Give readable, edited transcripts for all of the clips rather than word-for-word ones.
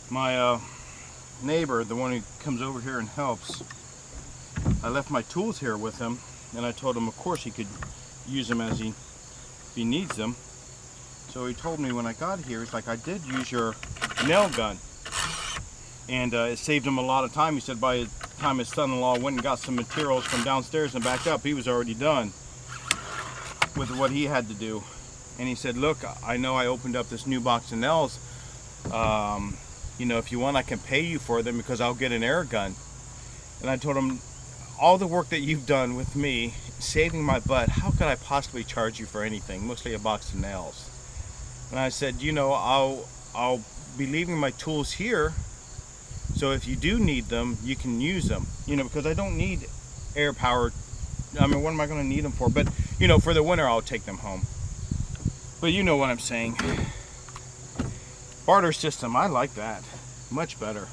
My neighbor, the one who comes over here and helps, I left my tools here with him, and I told him of course he could use them as he needs them. So he told me when I got here, he's like, I did use your nail gun, and it saved him a lot of time. He said by the time his son-in-law went and got some materials from downstairs and back up, he was already done with what he had to do. And he said, look, I know I opened up this new box of nails. You know, if you want, I can pay you for them because I'll get an air gun. And I told him, all the work that you've done with me, saving my butt, how could I possibly charge you for anything? Mostly a box of nails. And I said, you know, I'll be leaving my tools here, so if you do need them, you can use them. You know, because I don't need air power. I mean, what am I going to need them for? But, you know, for the winter, I'll take them home. But you know what I'm saying. Barter system, I like that. Much better.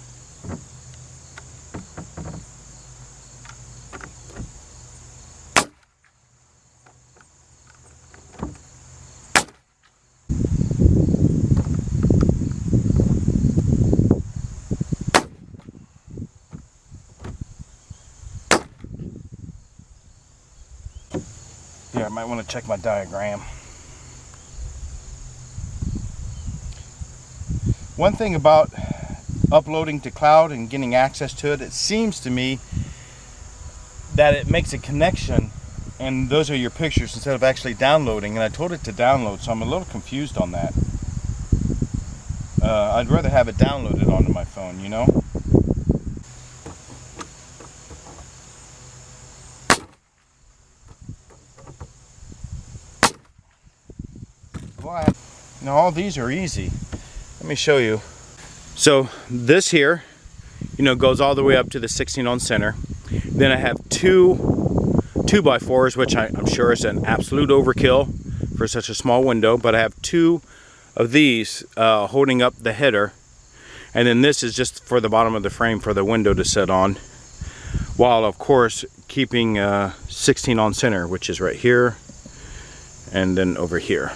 Yeah, I might want to check my diagram. One thing about uploading to cloud and getting access to it, it seems to me that it makes a connection and those are your pictures instead of actually downloading, and I told it to download, so I'm a little confused on that. I'd rather have it downloaded onto my phone, you know? Well, now all these are easy. Let me show you. So this here, you know, goes all the way up to the 16 on center. Then I have two 2x4s, which I'm sure is an absolute overkill for such a small window, but I have two of these holding up the header, and then this is just for the bottom of the frame for the window to sit on, while of course keeping 16 on center, which is right here and then over here.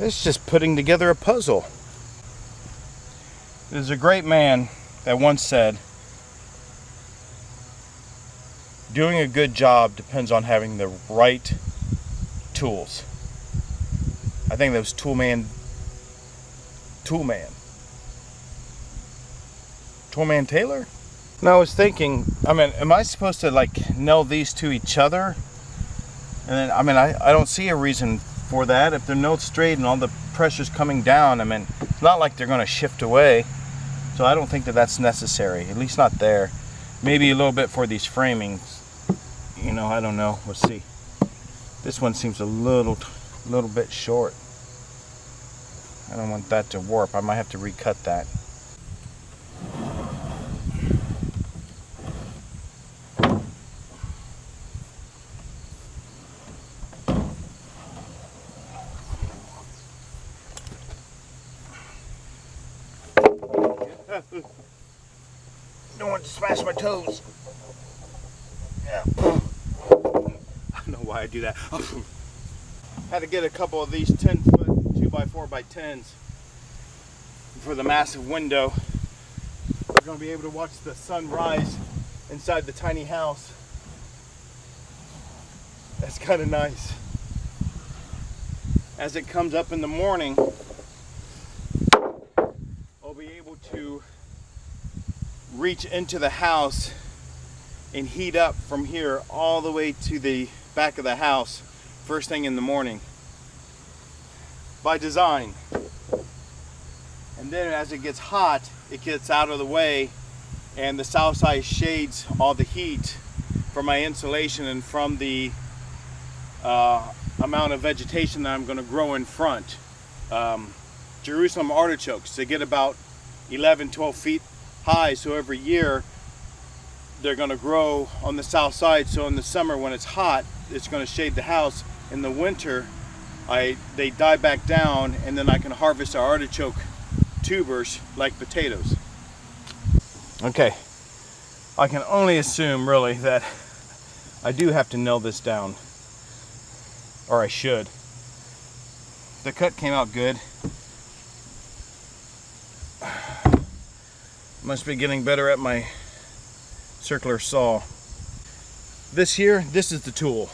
It's just putting together a puzzle. There's a great man that once said, doing a good job depends on having the right tools. I think that was Toolman Taylor? And I was thinking, I mean, am I supposed to like nail these to each other? And then, I mean, I don't see a reason for that. If they're nailed straight and all the pressure's coming down, I mean, it's not like they're going to shift away. So I don't think that that's necessary, at least not there. Maybe a little bit for these framings. You know, I don't know. We'll see. This one seems a little bit short. I don't want that to warp. I might have to recut that. Don't want to smash my toes. Yeah. I don't know why I do that. Had to get a couple of these 10-foot 2x4x10s for the massive window. We're going to be able to watch the sun rise inside the tiny house. That's kind of nice. As it comes up in the morning, I'll be able to reach into the house and heat up from here all the way to the back of the house first thing in the morning by design. And then as it gets hot, it gets out of the way and the south side shades all the heat from my insulation and from the amount of vegetation that I'm going to grow in front. Jerusalem artichokes, they get about 11-12 feet high, so every year they're going to grow on the south side, so in the summer when it's hot it's going to shade the house. In the winter they die back down, and then I can harvest the artichoke tubers like potatoes. Okay, I can only assume really that I do have to nail this down, or I should. The cut came out good. Must be getting better at my circular saw. This here, this is the tool.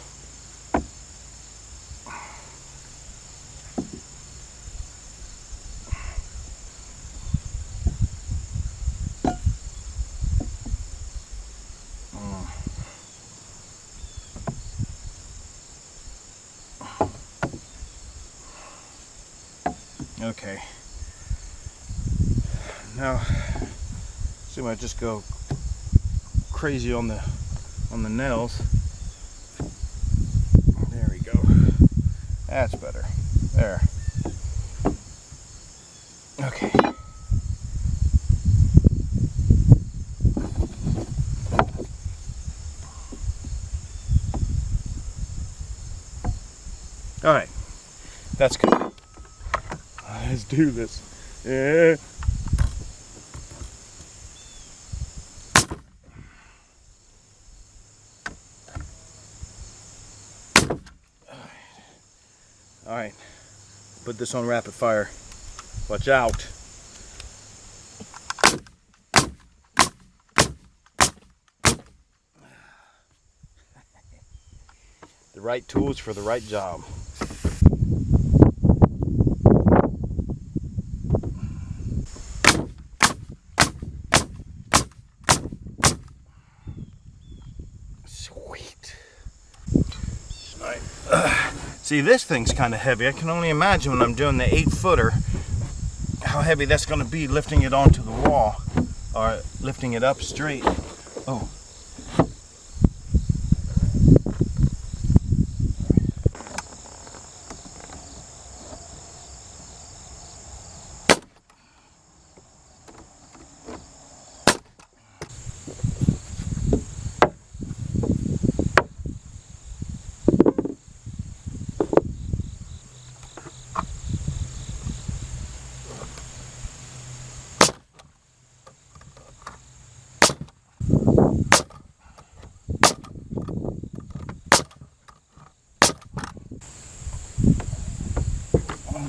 Okay. Now, see, I just go crazy on the nails. There we go. That's better. There. Okay. All right. That's good. Let's do this. Yeah. All right. Put this on rapid fire. Watch out. The right tools for the right job. Sweet. All right. See, this thing's kind of heavy. I can only imagine when I'm doing the 8-footer how heavy that's going to be lifting it onto the wall or lifting it up straight. Oh.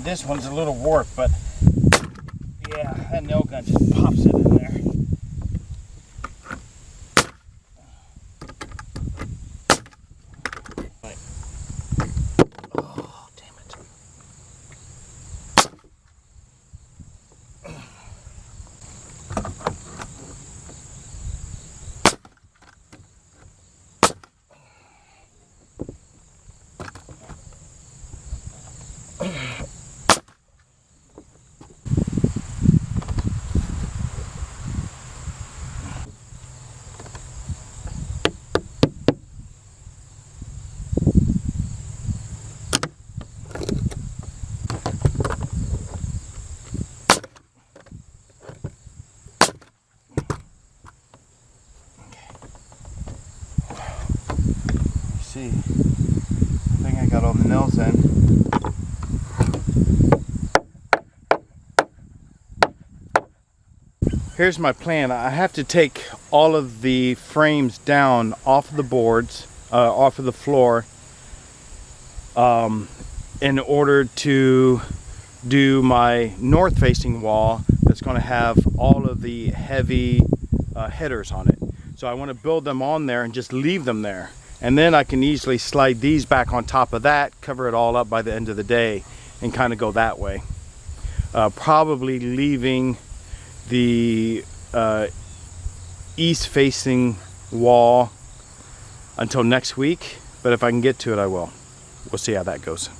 This one's a little warped, but yeah, that nail gun just pops it in there. Right. Oh, damn it. See, I think I got all the nails in. Here's my plan. I have to take all of the frames down off of the boards, off of the floor, in order to do my north-facing wall that's going to have all of the heavy headers on it. So I want to build them on there and just leave them there. And then I can easily slide these back on top of that, cover it all up by the end of the day, and kind of go that way. Probably leaving the east-facing wall until next week, but if I can get to it, I will. We'll see how that goes.